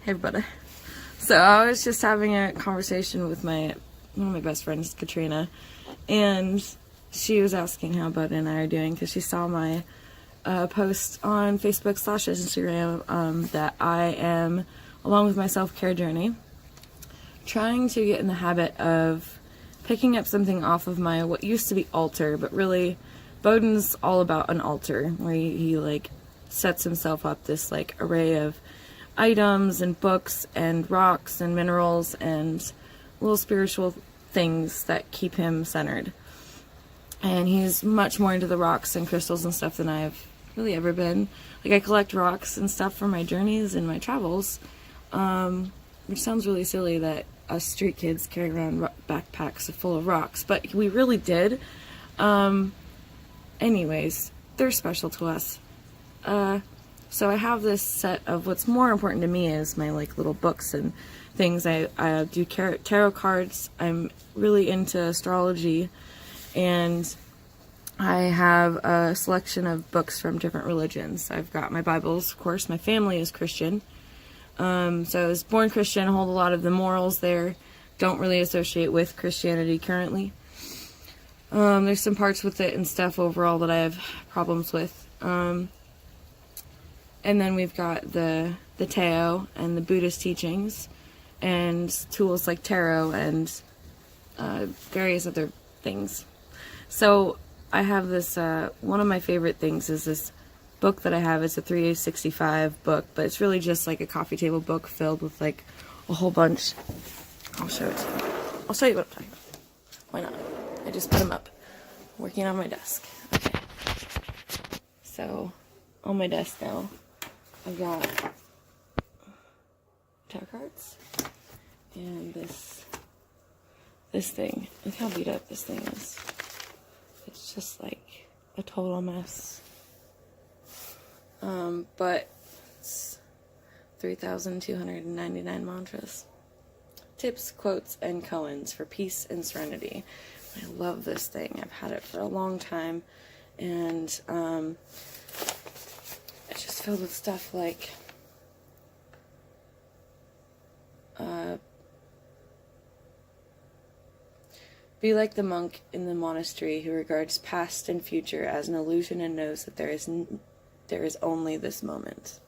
Hey everybody. So I was just having a conversation with one of my best friends, Katrina, and she was asking how Bowden and I are doing because she saw my post on Facebook/Instagram that I am, along with my self-care journey, trying to get in the habit of picking up something off of my what used to be altar, but really Bowden's all about an altar where he like sets himself up this like array of items and books and rocks and minerals and little spiritual things that keep him centered. And he's much more into the rocks and crystals and stuff than I've really ever been. Like, I collect rocks and stuff for my journeys and my travels, which sounds really silly that us street kids carry around backpacks full of rocks, but we really did. Anyways, they're special to us. So I have this set of what's more important to me is my like little books and things. I do tarot cards. I'm really into astrology, and I have a selection of books from different religions. I've got my Bibles, of course. My family is Christian. So I was born Christian, hold a lot of the morals there. Don't really associate with Christianity currently. There's some parts with it and stuff overall that I have problems with. And then we've got the Tao and the Buddhist teachings and tools like tarot and various other things. So I have this, one of my favorite things is this book that I have. It's a 365 book, but it's really just like a coffee table book filled with like a whole bunch. I'll show it to you. I'll show you what I'm talking about. Why not? I just put them up. I'm working on my desk. Okay. So on my desk now, I've got tarot cards and this thing. Look how beat up this thing is. It's just like a total mess. But it's 3,299 mantras. Tips, quotes, and koans for peace and serenity. I love this thing. I've had it for a long time, and it's just filled with stuff like be like the monk in the monastery who regards past and future as an illusion and knows that there is only this moment.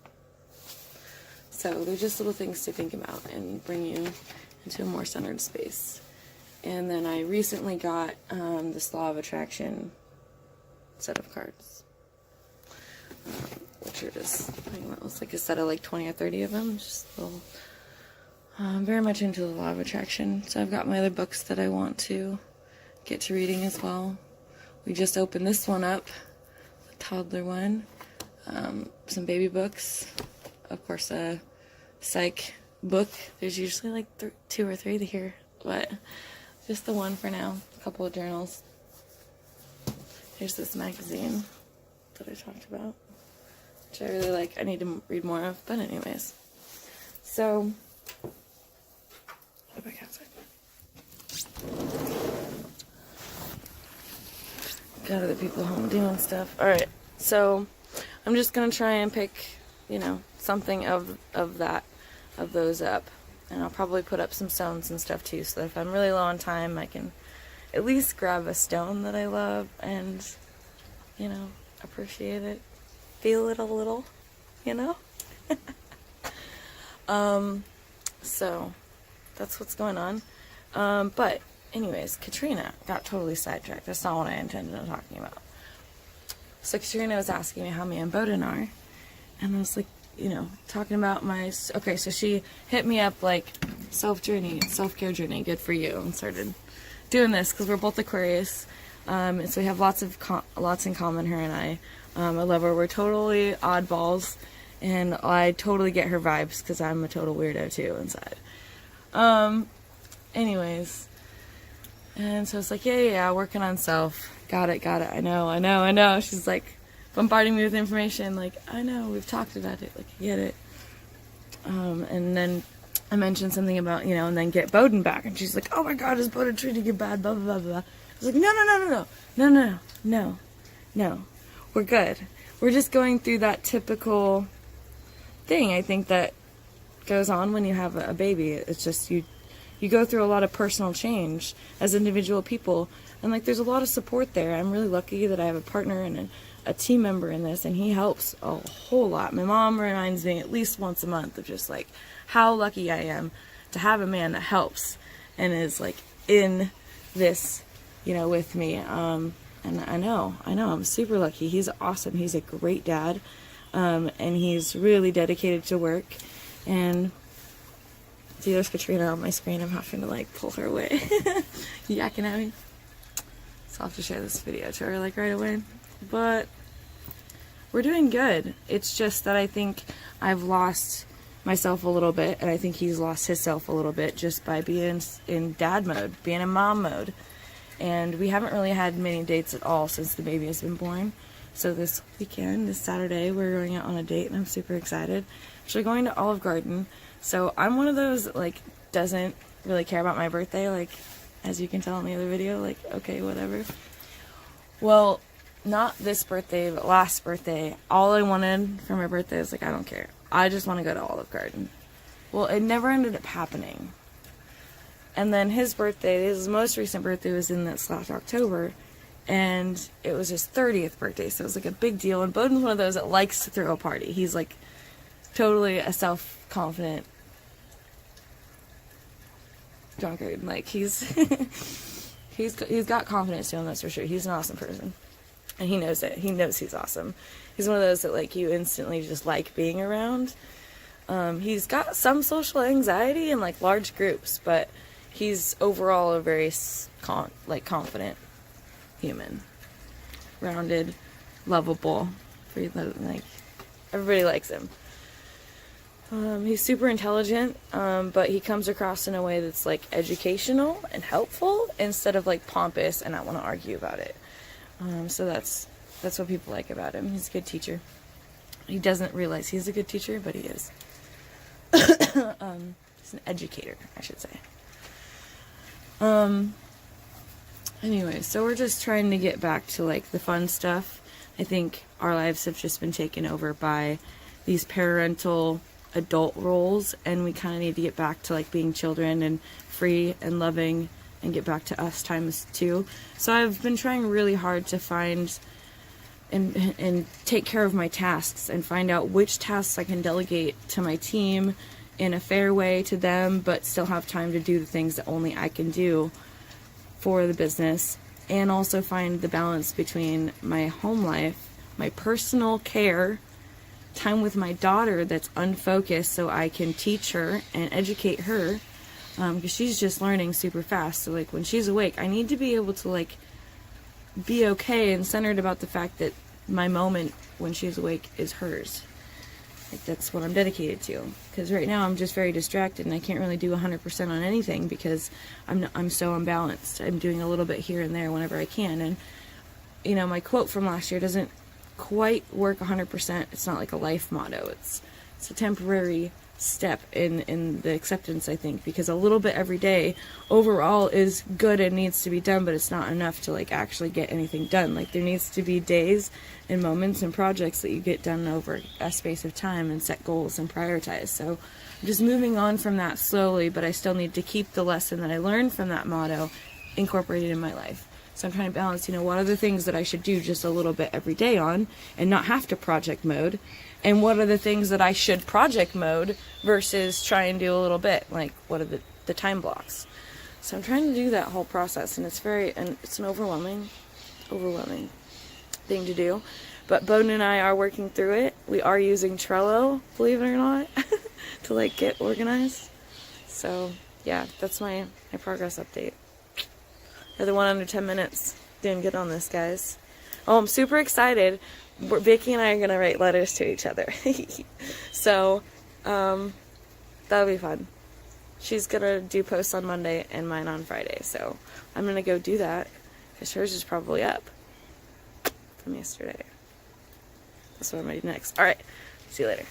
So they're just little things to think about and bring you into a more centered space. And then I recently got this Law of Attraction set of cards, which are just, I think that was like a set of like 20 or 30 of them, just little, very much into the Law of Attraction. So I've got my other books that I want to get to reading as well. We just opened this one up, the toddler one, some baby books, of course a psych book. There's usually like 2 or 3 here, but just the one for now. A couple of journals. Here's this magazine that I talked about, which I really like. I need to read more of, but anyways. So, go back outside. Got other people home doing stuff. Alright, so I'm just gonna try and pick, something of those up. And I'll probably put up some stones and stuff too, so that if I'm really low on time, I can at least grab a stone that I love and, appreciate it. Feel it a little, So, that's what's going on. But, anyways, Katrina got totally sidetracked. That's not what I intended on talking about. So, Katrina was asking me how me and Bowden are. And I was like, talking about okay, so she hit me up like, self-care journey, good for you, and started doing this because we're both Aquarius, and so we have lots in common, her and I. I love her. We're totally oddballs, and I totally get her vibes because I'm a total weirdo too inside. Anyways, and so it's like, yeah, working on self. Got it, I know. She's like bombarding me with information, like, I know, we've talked about it, like, I get it. And then I mentioned something about, and then get Bowden back, and she's like, oh my god, is Bowden treating you bad, blah, blah, blah, blah. I was like, no, we're good. We're just going through that typical thing, I think, that goes on when you have a baby. It's just you go through a lot of personal change as individual people, and like there's a lot of support there. I'm really lucky that I have a partner and a team member in this, and he helps a whole lot. My mom reminds me at least once a month of just like how lucky I am to have a man that helps and is like in this, with me. And I know I'm super lucky. He's awesome. He's a great dad, and he's really dedicated to work. And see, there's Katrina on my screen. I'm having to like pull her away, yakking at me. So I'll have to share this video to her like right away. But we're doing good. It's just that I think I've lost myself a little bit, and I think he's lost himself a little bit just by being in dad mode, being in mom mode. And we haven't really had many dates at all since the baby has been born. So this weekend, this Saturday, we're going out on a date, and I'm super excited. We're going to Olive Garden. So I'm one of those that like doesn't really care about my birthday, like as you can tell in the other video, like okay, whatever. Well, not this birthday, but last birthday, all I wanted for my birthday was like, I don't care. I just want to go to Olive Garden. Well, it never ended up happening. And then his most recent birthday was in this last October, and it was his 30th birthday, so it was like a big deal. And Bowden's one of those that likes to throw a party. He's like totally a self-confident drunkard. Like he's got confidence to him, that's for sure. He's an awesome person, and he knows it. He knows he's awesome. He's one of those that like you instantly just like being around. He's got some social anxiety in like large groups, but he's overall a very confident human, rounded, lovable. Like everybody likes him. He's super intelligent, but he comes across in a way that's like educational and helpful instead of like pompous and I want to argue about it. So that's what people like about him. He's a good teacher. He doesn't realize he's a good teacher, but he is. He's an educator, I should say. Anyway, so we're just trying to get back to like the fun stuff. I think our lives have just been taken over by these parental adult roles, and we kind of need to get back to like being children and free and loving and get back to us times two. So I've been trying really hard to find and take care of my tasks and find out which tasks I can delegate to my team in a fair way to them, but still have time to do the things that only I can do for the business, and also find the balance between my home life, my personal care, time with my daughter that's unfocused so I can teach her and educate her, because she's just learning super fast. So like when she's awake, I need to be able to like be okay and centered about the fact that my moment when she's awake is hers. Like that's what I'm dedicated to, because right now I'm just very distracted and I can't really do 100% on anything because I'm so unbalanced. I'm doing a little bit here and there whenever I can, and my quote from last year doesn't quite work 100%. It's not like a life motto. It's a temporary step in the acceptance, I think, because a little bit every day overall is good and needs to be done, but it's not enough to like actually get anything done. Like there needs to be days and moments and projects that you get done over a space of time and set goals and prioritize. So I'm just moving on from that slowly, but I still need to keep the lesson that I learned from that motto incorporated in my life. So I'm trying to balance, what are the things that I should do just a little bit every day on and not have to project mode, and what are the things that I should project mode versus try and do a little bit, like what are the time blocks. So I'm trying to do that whole process, and it's an overwhelming thing to do. But Bowden and I are working through it. We are using Trello, believe it or not, to like get organized. So yeah, that's my progress update. Another one under 10 minutes. Didn't get on this, guys. Oh, I'm super excited. Vicky and I are going to write letters to each other. So, that'll be fun. She's going to do posts on Monday and mine on Friday. So, I'm going to go do that, because hers is probably up from yesterday. That's what I'm going to do next. Alright, see you later.